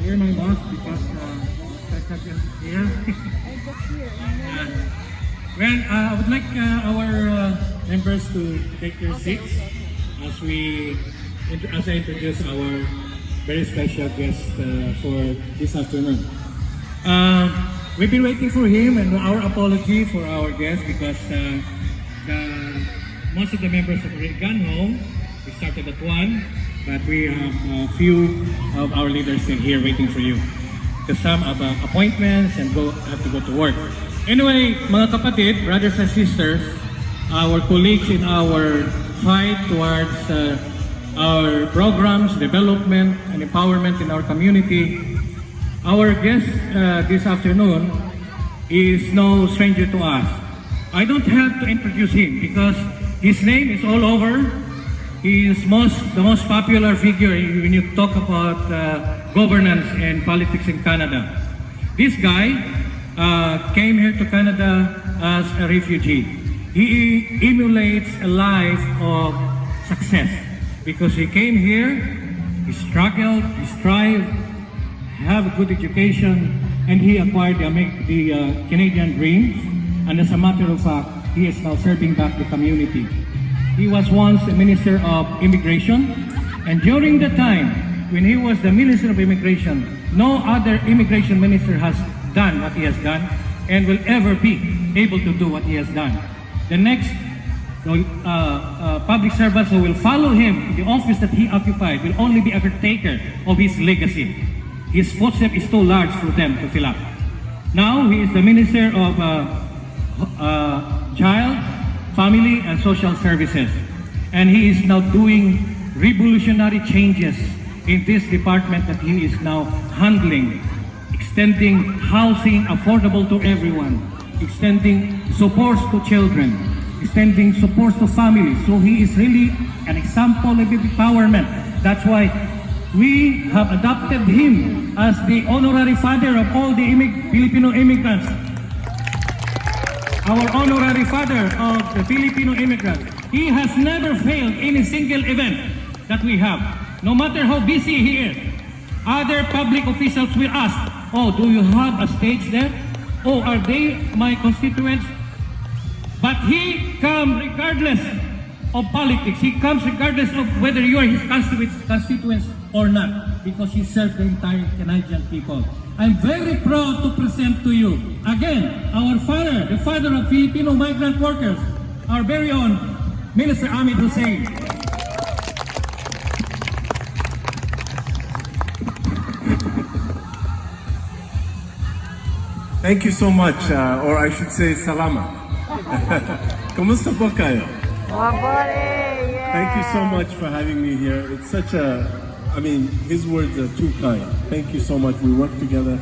You're my boss because Patrick is here. Well, I would like our members to take their seats as I introduce our very special guest for this afternoon. We've been waiting for him, and our apology for our guest because most of the members have already gone home. We started at 1, but we have a few of our leaders in here waiting for you. Because some have appointments and have to go to work. Anyway, mga kapatid, brothers and sisters, our colleagues in our fight towards our programs, development, and empowerment in our community, our guest this afternoon is no stranger to us. I don't have to introduce him because his name is all over. He is the most popular figure when you talk about governance and politics in Canada. This guy came here to Canada as a refugee. He emulates a life of success because he came here, he struggled, he strived, have a good education, and he acquired the Canadian dream. And as a matter of fact, he is now serving back the community. He was once a Minister of Immigration, and during the time when he was the Minister of Immigration, no other immigration minister has done what he has done and will ever be able to do what he has done. The next public servants who will follow him in the office that he occupied will only be a caretaker of his legacy. His footstep is too large for them to fill up. Now he is the Minister of Child, Family and Social Services, and he is now doing revolutionary changes in this department that he is now handling, extending housing affordable to everyone, extending supports to children, extending supports to families. So he is really an example of empowerment. That's why we have adopted him as the honorary father of all the Filipino immigrants. Our honorary father of the Filipino immigrants. He has never failed in a single event that we have. No matter how busy he is, other public officials will ask, oh, do you have a stage there? Oh, are they my constituents? But he comes regardless of politics. He comes regardless of whether you are his constituents or not, because he served the entire Canadian people. I'm very proud to present to you, again, our father, the father of Filipino migrant workers, our very own Minister Ahmed Hussein. Thank you so much, or I should say salamat. Kumusta po kayo? Thank you so much for having me here. It's such his words are too kind. Thank you so much. We worked together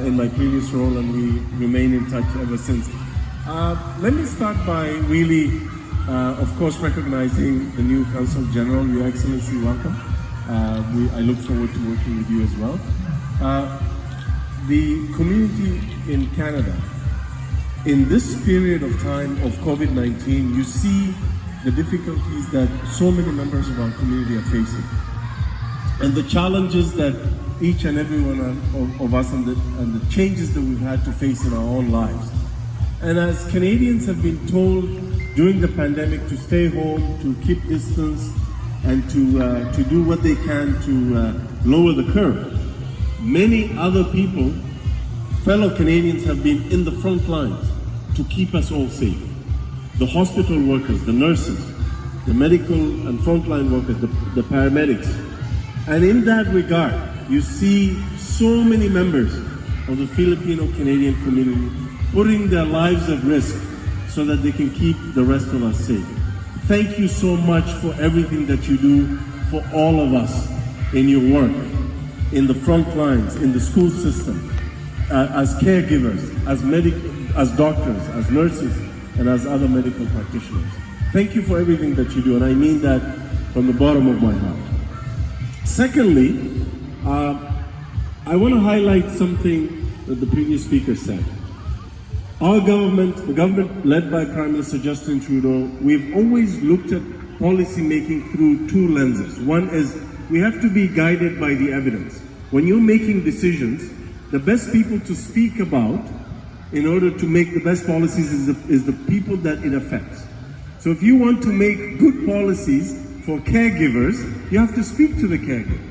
in my previous role and we remain in touch ever since. Let me start by really, of course, recognizing the new Consul General. Your Excellency, welcome. I look forward to working with you as well. The community in Canada, in this period of time of COVID-19, you see the difficulties that so many members of our community are facing, and the challenges that each and every one of us and the changes that we've had to face in our own lives. And as Canadians have been told during the pandemic to stay home, to keep distance, and to do what they can to lower the curve, many other people, fellow Canadians, have been in the front lines to keep us all safe. The hospital workers, the nurses, the medical and frontline workers, the paramedics. And in that regard, you see so many members of the Filipino-Canadian community putting their lives at risk so that they can keep the rest of us safe. Thank you so much for everything that you do for all of us in your work, in the front lines, in the school system, as caregivers, as doctors, as nurses, and as other medical practitioners. Thank you for everything that you do, and I mean that from the bottom of my heart. Secondly, I want to highlight something that the previous speaker said. Our government, the government led by Prime Minister Justin Trudeau, we've always looked at policy making through two lenses. One is we have to be guided by the evidence. when you're making decisions, the best people to speak about in order to make the best policies is the people that it affects. So if you want to make good policies for caregivers, you have to speak to the caregivers.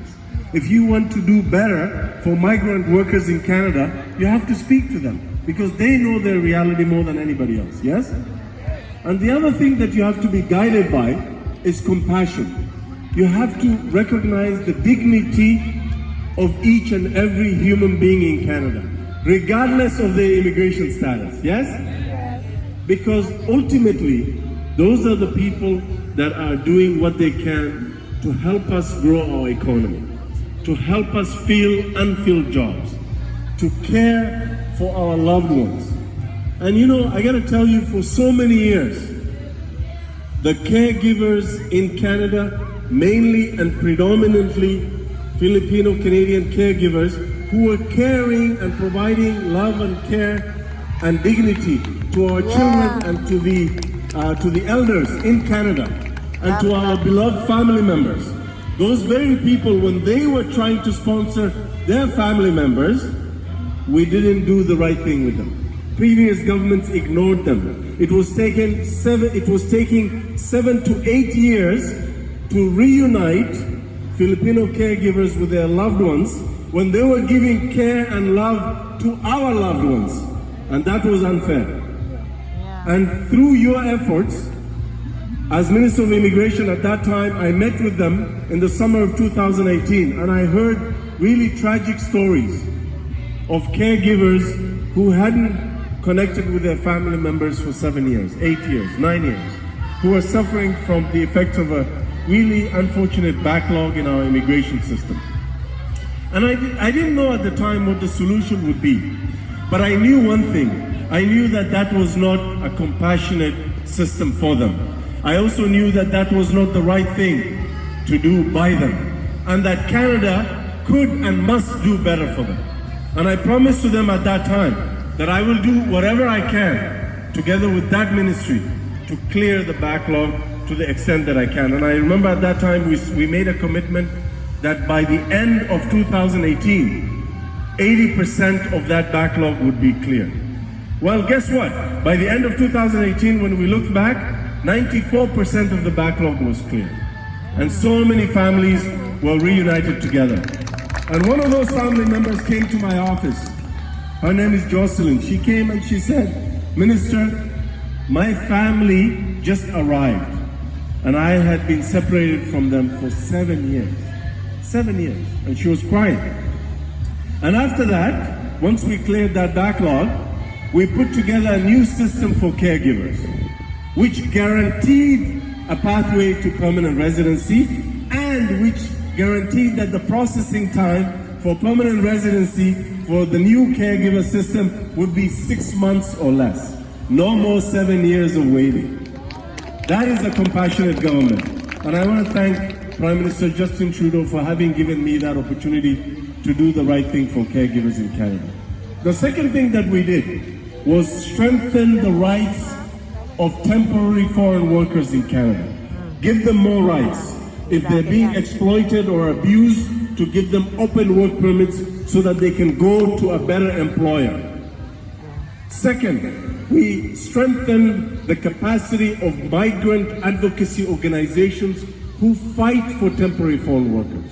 If you want to do better for migrant workers in Canada, you have to speak to them because they know their reality more than anybody else, yes? And the other thing that you have to be guided by is compassion. You have to recognize the dignity of each and every human being in Canada, regardless of their immigration status, yes? Because ultimately, those are the people that are doing what they can to help us grow our economy, to help us fill unfilled jobs, to care for our loved ones. And you know, I gotta tell you, for so many years, the caregivers in Canada, mainly and predominantly Filipino Canadian caregivers, who were caring and providing love and care and dignity to our children and to the elders in Canada and to our beloved family members. Those very people, when they were trying to sponsor their family members, we didn't do the right thing with them. Previous governments ignored them. It was taking 7 to 8 years to reunite Filipino caregivers with their loved ones when they were giving care and love to our loved ones. And that was unfair. And through your efforts, as Minister of Immigration at that time, I met with them in the summer of 2018, and I heard really tragic stories of caregivers who hadn't connected with their family members for 7 years, 8 years, 9 years, who are suffering from the effects of a really unfortunate backlog in our immigration system. And I didn't know at the time what the solution would be, but I knew one thing. I knew that that was not a compassionate system for them. I also knew that that was not the right thing to do by them, and that Canada could and must do better for them. And I promised to them at that time that I will do whatever I can together with that ministry to clear the backlog to the extent that I can. And I remember at that time we made a commitment that by the end of 2018, 80% of that backlog would be cleared. Well, guess what? By the end of 2018, when we looked back, 94% of the backlog was cleared. And so many families were reunited together. And one of those family members came to my office. Her name is Jocelyn. She came and she said, "Minister, my family just arrived, and I had been separated from them for 7 years. 7 years." And she was crying. And after that, once we cleared that backlog, we put together a new system for caregivers, which guaranteed a pathway to permanent residency and which guaranteed that the processing time for permanent residency for the new caregiver system would be 6 months or less. No more 7 years of waiting. That is a compassionate government. And I want to thank Prime Minister Justin Trudeau for having given me that opportunity to do the right thing for caregivers in Canada. The second thing that we did was strengthen the rights of temporary foreign workers in Canada. Give them more rights. If they're being exploited or abused, to give them open work permits so that they can go to a better employer. Second, we strengthen the capacity of migrant advocacy organizations who fight for temporary foreign workers.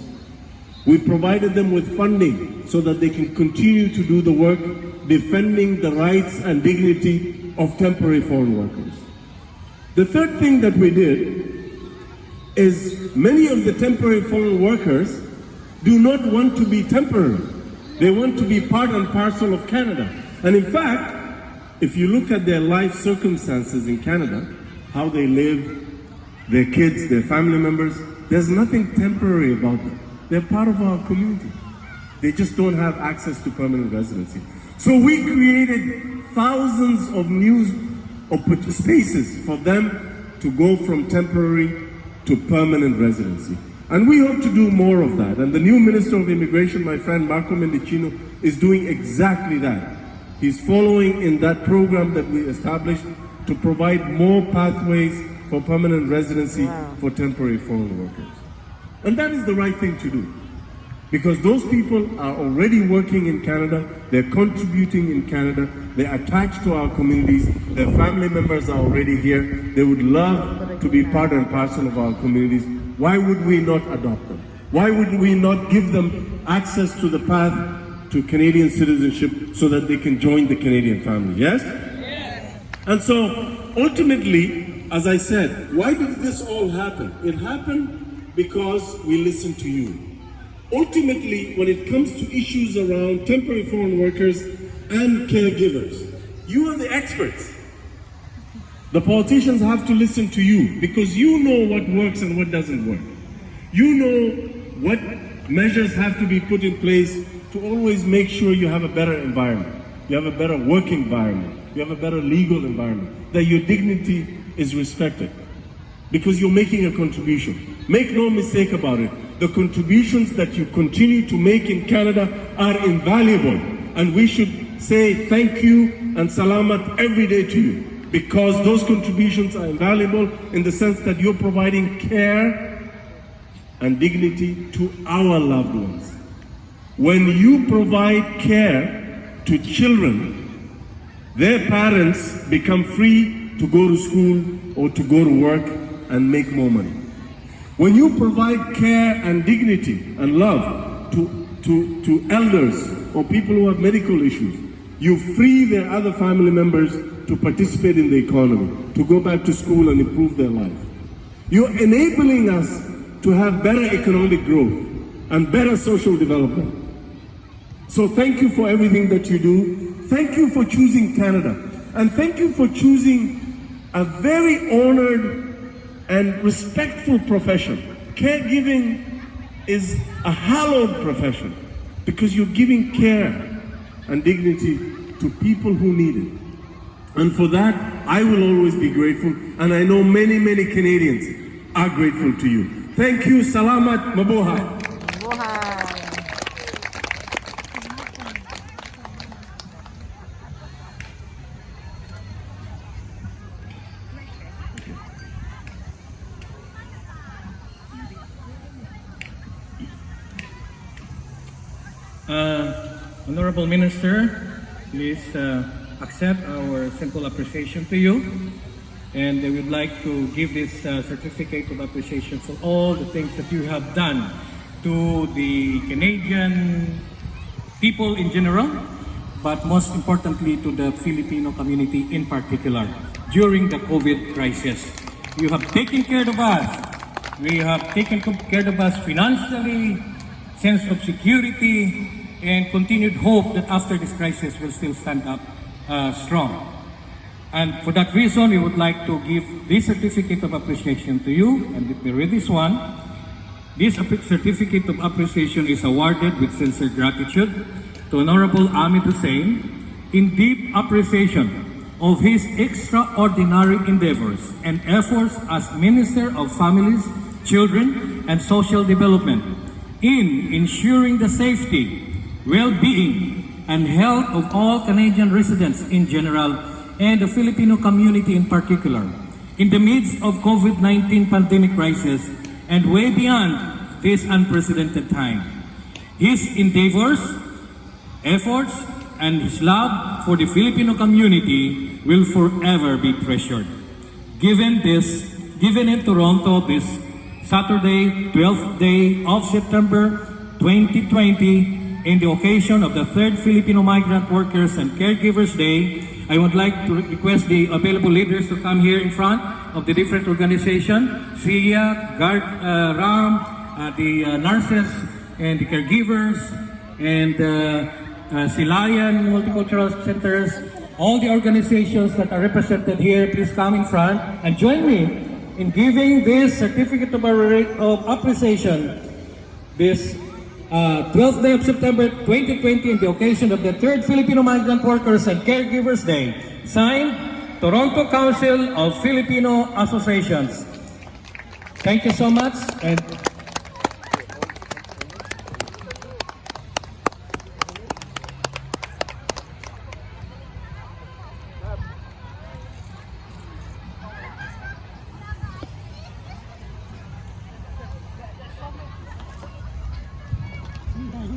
We provided them with funding so that they can continue to do the work defending the rights and dignity of temporary foreign workers. The third thing that we did is many of the temporary foreign workers do not want to be temporary. They want to be part and parcel of Canada. And in fact, if you look at their life circumstances in Canada, how they live, their kids, their family members, there's nothing temporary about them. They're part of our community. They just don't have access to permanent residency. So we created thousands of new spaces for them to go from temporary to permanent residency. And we hope to do more of that. And the new Minister of Immigration, my friend Marco Mendicino, is doing exactly that. He's following in that program that we established to provide more pathways for permanent residency for temporary foreign workers. And that is the right thing to do. Because those people are already working in Canada, they're contributing in Canada, they're attached to our communities, their family members are already here, they would love to be part and parcel of our communities. Why would we not adopt them? Why would we not give them access to the path to Canadian citizenship so that they can join the Canadian family? Yes? Yes. And so, ultimately, as I said, why did this all happen? It happened because we listened to you. Ultimately, when it comes to issues around temporary foreign workers and caregivers, you are the experts. The politicians have to listen to you because you know what works and what doesn't work. You know what measures have to be put in place to always make sure you have a better environment, you have a better work environment, you have a better legal environment, that your dignity is respected because you're making a contribution. Make no mistake about it. The contributions that you continue to make in Canada are invaluable, and we should say thank you and salamat every day to you, because those contributions are invaluable in the sense that you're providing care and dignity to our loved ones. When you provide care to children, their parents become free to go to school or to go to work and make more money. When you provide care and dignity and love to elders or people who have medical issues, you free their other family members to participate in the economy, to go back to school and improve their life. You're enabling us to have better economic growth and better social development. So thank you for everything that you do. Thank you for choosing Canada. And thank you for choosing a very honored and respectful profession. Caregiving is a hallowed profession because you're giving care and dignity to people who need it. And for that, I will always be grateful, and I know many, many Canadians are grateful to you. Thank you. Salamat. Mabuhay. Honorable Minister, please accept our simple appreciation to you, and we would like to give this certificate of appreciation for all the things that you have done to the Canadian people in general, but most importantly to the Filipino community in particular during the COVID crisis. You have taken care of us. We have taken care of us financially, sense of security, and continued hope that after this crisis we'll still stand up strong. And for that reason, we would like to give this certificate of appreciation to you, and let me read this one. This certificate of appreciation is awarded with sincere gratitude to Honorable Ahmed Hussein in deep appreciation of his extraordinary endeavors and efforts as Minister of Families, Children, and Social Development in ensuring the safety, well-being, and health of all Canadian residents in general and the Filipino community in particular in the midst of COVID-19 pandemic crisis and way beyond this unprecedented time. His endeavors, efforts, and his love for the Filipino community will forever be treasured. Given in Toronto this Saturday, 12th day of September 2020, in the occasion of the 3rd Filipino Migrant Workers and Caregivers Day, I would like to request the available leaders to come here in front of the different organizations, SIA, RAM, the nurses and the caregivers, and Silayan Multicultural Centers, all the organizations that are represented here, please come in front and join me in giving this certificate of appreciation this 12th day of September 2020 in the occasion of the 3rd Filipino Migrant Workers and Caregivers Day. Signed, Toronto Council of Filipino Associations. Thank you so much. And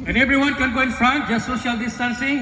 And everyone can go in front, just social distancing.